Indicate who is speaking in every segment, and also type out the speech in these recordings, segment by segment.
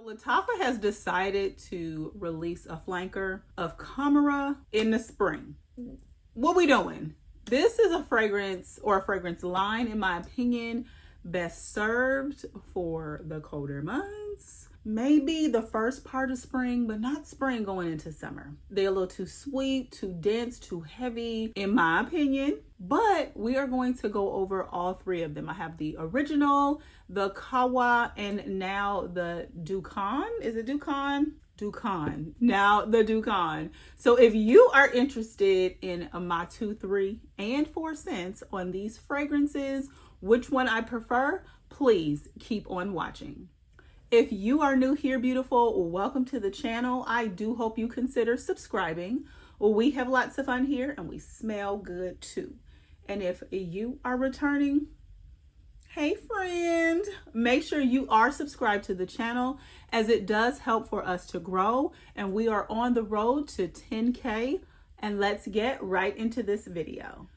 Speaker 1: Lattafa has decided to release a flanker of Kamra in the spring. What we doing? This is a fragrance or a fragrance line, in my opinion, best served for the colder months. Maybe the first part of spring, but not spring going into summer. They're a little too sweet, too dense, too heavy, in my opinion. But we are going to go over all three of them. I have the original, the Qahwa, and now the Dukon. Is it Dukon? Dukon. Now the Dukon. So if you are interested in my 2, 3, and 4 cents on these fragrances, which one I prefer, please keep on watching. If you are new here, beautiful, welcome to the channel. I do hope you consider subscribing. We have lots of fun here and we smell good too. And if you are returning, hey friend, make sure you are subscribed to the channel, as it does help for us to grow, and we are on the road to 10K. And let's get right into this video.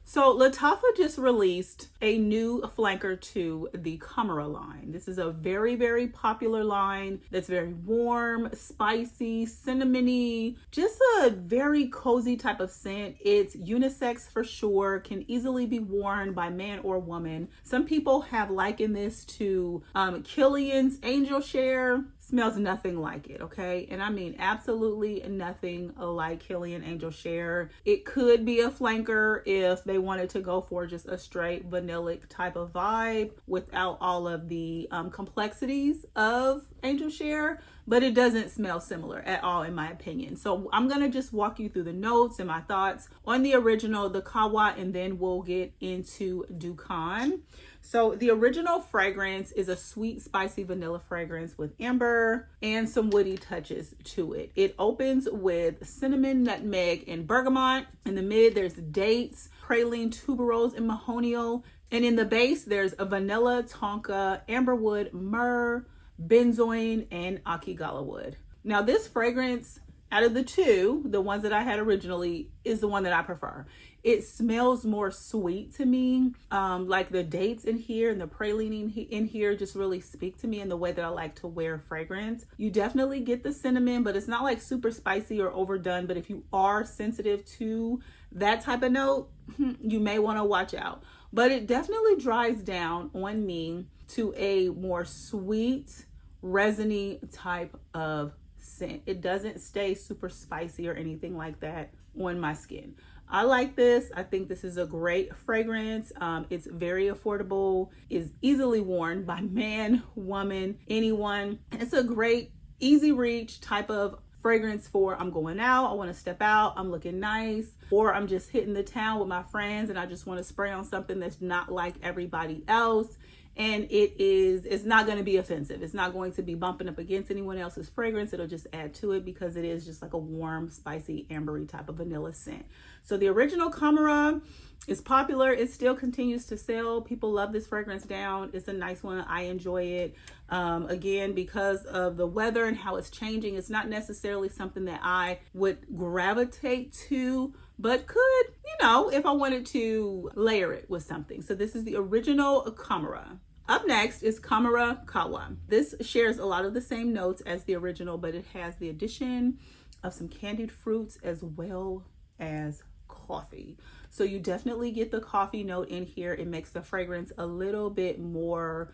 Speaker 1: So Lattafa just released a new flanker to the Khamrah line. This is a very, very popular line that's very warm, spicy, cinnamony, just a very cozy type of scent. It's unisex for sure, can easily be worn by man or woman. Some people have likened this to Kilian's Angel Share. Smells nothing like it, okay? And I mean absolutely nothing like Kilian Angel Share. It could be a flanker if they wanted to go for just a straight vanillic type of vibe without all of the complexities of Angel Share, but it doesn't smell similar at all in my opinion. So I'm gonna just walk you through the notes and my thoughts on the original, the Qahwa, and then we'll get into Dukon. So the original fragrance is a sweet, spicy vanilla fragrance with amber and some woody touches to it. It opens with cinnamon, nutmeg, and bergamot. In the mid, there's dates, praline, tuberose, and mahonial. And in the base, there's a vanilla, tonka, amberwood, myrrh, benzoin, and akigala wood. Now this fragrance, out of the two, the ones that I had originally, is the one that I prefer. It smells more sweet to me. Like the dates in here and the praline in here just really speak to me in the way that I like to wear fragrance. You definitely get the cinnamon, but it's not like super spicy or overdone. But if you are sensitive to that type of note, you may want to watch out. But it definitely dries down on me to a more sweet, resiny type of scent. It doesn't stay super spicy or anything like that on my skin. I like this. I think this is a great fragrance. It's very affordable, is easily worn by man, woman, anyone. It's a great, easy reach type of fragrance for I'm going out, I want to step out, I'm looking nice, or I'm just hitting the town with my friends and I just want to spray on something that's not like everybody else. And it's not going to be offensive. It's not going to be bumping up against anyone else's fragrance. It'll just add to it because it is just like a warm, spicy, ambery type of vanilla scent. So the original Kamra is popular. It still continues to sell. People love this fragrance down. It's a nice one. I enjoy it. Again, because of the weather and how it's changing, it's not necessarily something that I would gravitate to, but could, if I wanted to layer it with something. So this is the original Kamra. Up next is Khamrah Qahwa. This shares a lot of the same notes as the original, but it has the addition of some candied fruits as well as coffee. So you definitely get the coffee note in here. It makes the fragrance a little bit more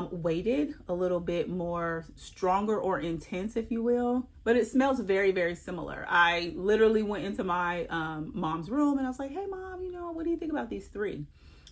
Speaker 1: weighted, a little bit more stronger or intense, if you will, but it smells very, very similar. I literally went into my mom's room and I was like, hey mom, what do you think about these three?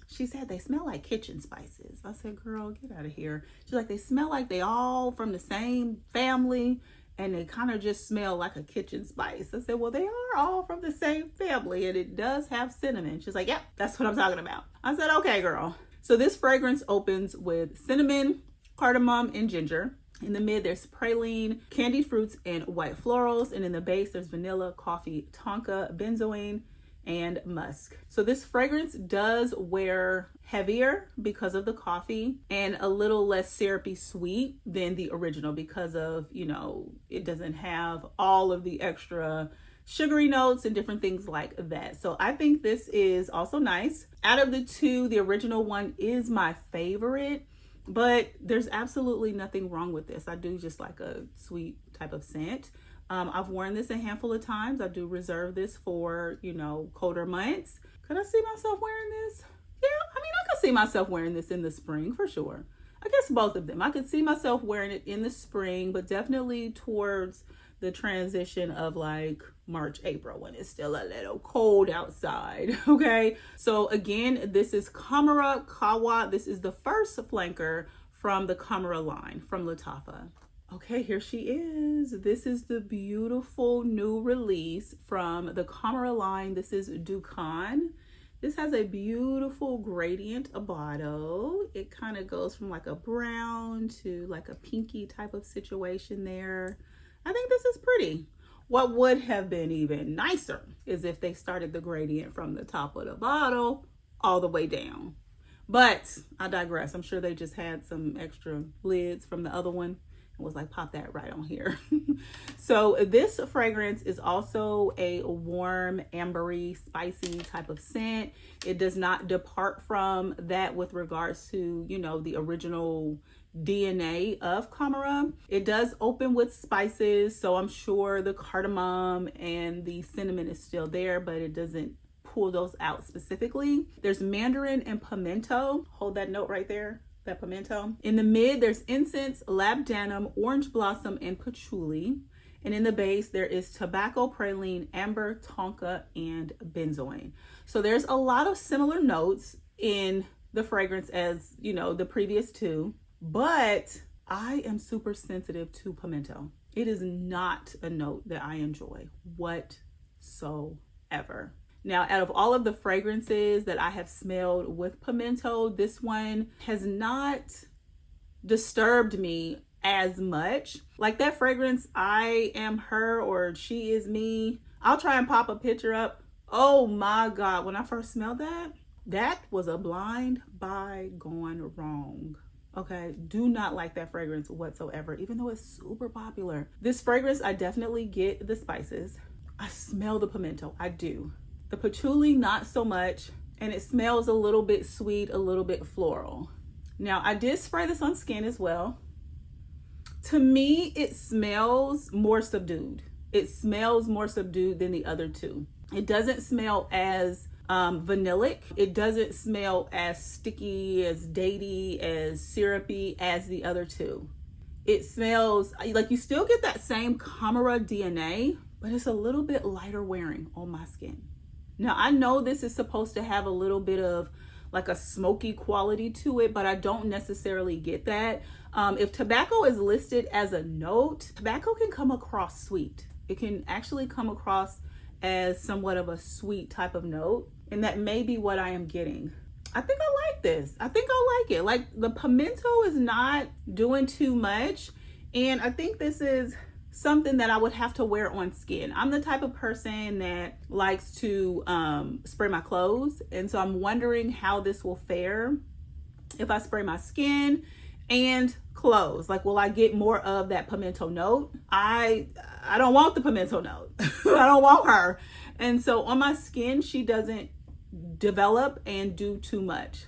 Speaker 1: She said they smell like kitchen spices. I said, girl, get out of here. She's like, they smell like they all from the same family and they kind of just smell like a kitchen spice. I said, well, they are all from the same family and it does have cinnamon. She's like, yep, that's what I'm talking about. I said, okay, girl. So this fragrance opens with cinnamon, cardamom, and ginger. In the mid, there's praline, candied fruits, and white florals. And in the base, there's vanilla, coffee, tonka, benzoin, and musk. So this fragrance does wear heavier because of the coffee and a little less syrupy sweet than the original because of, it doesn't have all of the extra sugary notes and different things like that. So I think this is also nice. Out of the two, the original one is my favorite. but there's absolutely nothing wrong with this. I do just like a sweet type of scent. I've worn this a handful of times. I do reserve this for, you know, colder months. Could I see myself wearing this? Yeah, I mean, I could see myself wearing this in the spring for sure. I guess both of them. I could see myself wearing it in the spring, but definitely towards the transition of like March, April, when it's still a little cold outside. Okay. So again, this is Khamrah Qahwa. This is the first flanker from the Kamra line from Lattafa. Okay, here she is. This is the beautiful new release from the Kamra line. This is Dukon. This has a beautiful gradient bottle. It kind of goes from like a brown to like a pinky type of situation there. I think this is pretty. What would have been even nicer is if they started the gradient from the top of the bottle all the way down. But I digress. I'm sure they just had some extra lids from the other one and was like, pop that right on here. So this fragrance is also a warm, ambery, spicy type of scent. It does not depart from that with regards to, you know, the original DNA of Kamra. It does open with spices, so I'm sure the cardamom and the cinnamon is still there, but it doesn't pull those out specifically. There's mandarin and pimento. Hold that note right there, that pimento. In the mid, there's incense, labdanum, orange blossom, and patchouli. And in the base, there is tobacco, praline, amber, tonka, and benzoin. So there's a lot of similar notes in the fragrance as, you know, the previous two. But I am super sensitive to pimento. It is not a note that I enjoy whatsoever. Now, out of all of the fragrances that I have smelled with pimento, this one has not disturbed me as much. Like that fragrance, I Am Her or She Is Me. I'll try and pop a picture up. Oh my God, when I first smelled that, that was a blind buy gone wrong. Okay, do not like that fragrance whatsoever, even though it's super popular. This fragrance, I definitely get the spices. I smell the pimento, I do. The patchouli, not so much. And it smells a little bit sweet, a little bit floral. Now, I did spray this on skin as well. To me, it smells more subdued. It smells more subdued than the other two. It doesn't smell as vanillic. It doesn't smell as sticky, as datey, as syrupy as the other two. It smells like you still get that same Khamrah DNA, but it's a little bit lighter wearing on my skin. Now, I know this is supposed to have a little bit of like a smoky quality to it, but I don't necessarily get that. If tobacco is listed as a note, tobacco can come across sweet. It can actually come across as somewhat of a sweet type of note. And that may be what I am getting. I think I like this. I think I like it. Like the pimento is not doing too much. And I think this is something that I would have to wear on skin. I'm the type of person that likes to spray my clothes. And so I'm wondering how this will fare if I spray my skin and clothes. Like, will I get more of that pimento note? I don't want the pimento note. I don't want her. And so on my skin, she doesn't develop and do too much.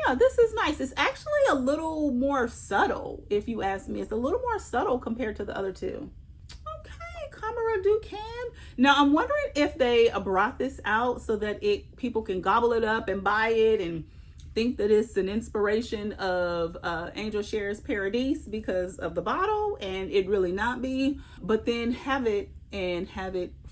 Speaker 1: Yeah, this is nice. It's actually a little more subtle, if you ask me. It's a little more subtle compared to the other two. Okay, Khamrah Dukhan. Now, I'm wondering if they brought this out so that people can gobble it up and buy it and think that it's an inspiration of Angel Share's Paradise because of the bottle, and it really not be, but then have it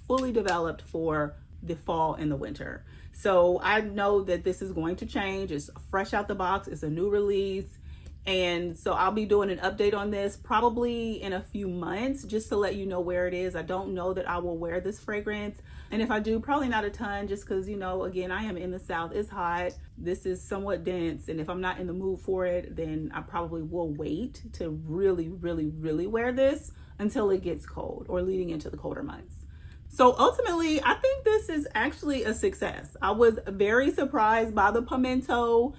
Speaker 1: fully developed for the fall and the winter. So I know that this is going to change. It's fresh out the box. It's a new release. And so I'll be doing an update on this probably in a few months just to let you know where it is. I don't know that I will wear this fragrance. And if I do, probably not a ton, just because, you know, again, I am in the South. It's hot. This is somewhat dense. And if I'm not in the mood for it, then I probably will wait to really, really, really wear this until it gets cold or leading into the colder months. So ultimately, I think this is actually a success. I was very surprised by the pimento.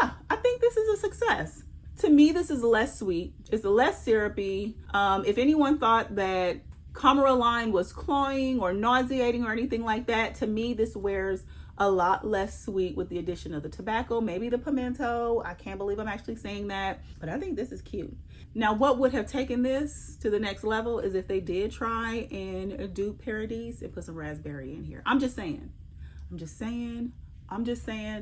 Speaker 1: Yeah, I think this is a success. To me, this is less sweet. It's less syrupy. If anyone thought that Kamra line was cloying or nauseating or anything like that, to me, this wears a lot less sweet with the addition of the tobacco, maybe the pimento. I can't believe I'm actually saying that, but I think this is cute. Now, what would have taken this to the next level is if they did try and do Paradise and put some raspberry in here. I'm just saying.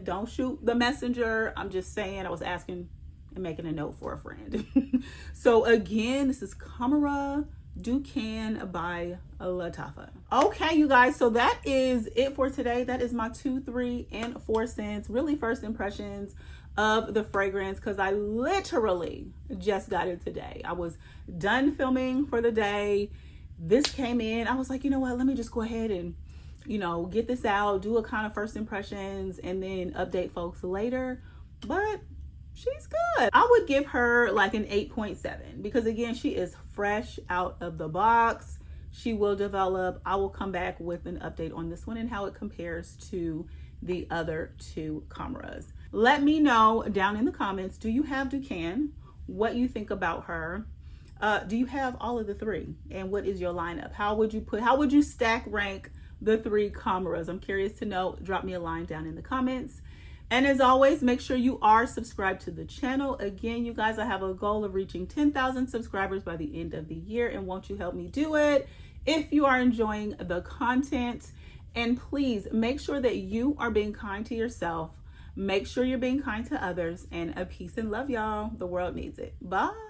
Speaker 1: Don't shoot the messenger. I'm just saying. I was asking and making a note for a friend. So again, this is Khamrah Dukhan by Lattafa. Okay, you guys, so that is it for today. That is my 2, 3, and 4 cents, really first impressions of the fragrance, because I literally just got it today. I was done filming for the day. This came in. I was like, you know what, let me just go ahead and, you know, get this out, do a kind of first impressions, and then update folks later. But she's good. I would give her like an 8.7 because again, she is fresh out of the box. She will develop. I will come back with an update on this one and how it compares to the other 2 Khamrahs. Let me know down in the comments, do you have Dukhan? What you think about her? Do you have all of the 3? And what is your lineup? How would you stack rank the 3 Khamrahs? I'm curious to know. Drop me a line down in the comments. And as always, make sure you are subscribed to the channel. Again, you guys, I have a goal of reaching 10,000 subscribers by the end of the year. And won't you help me do it if you are enjoying the content? And please make sure that you are being kind to yourself. Make sure you're being kind to others. And a peace and love, y'all. The world needs it. Bye.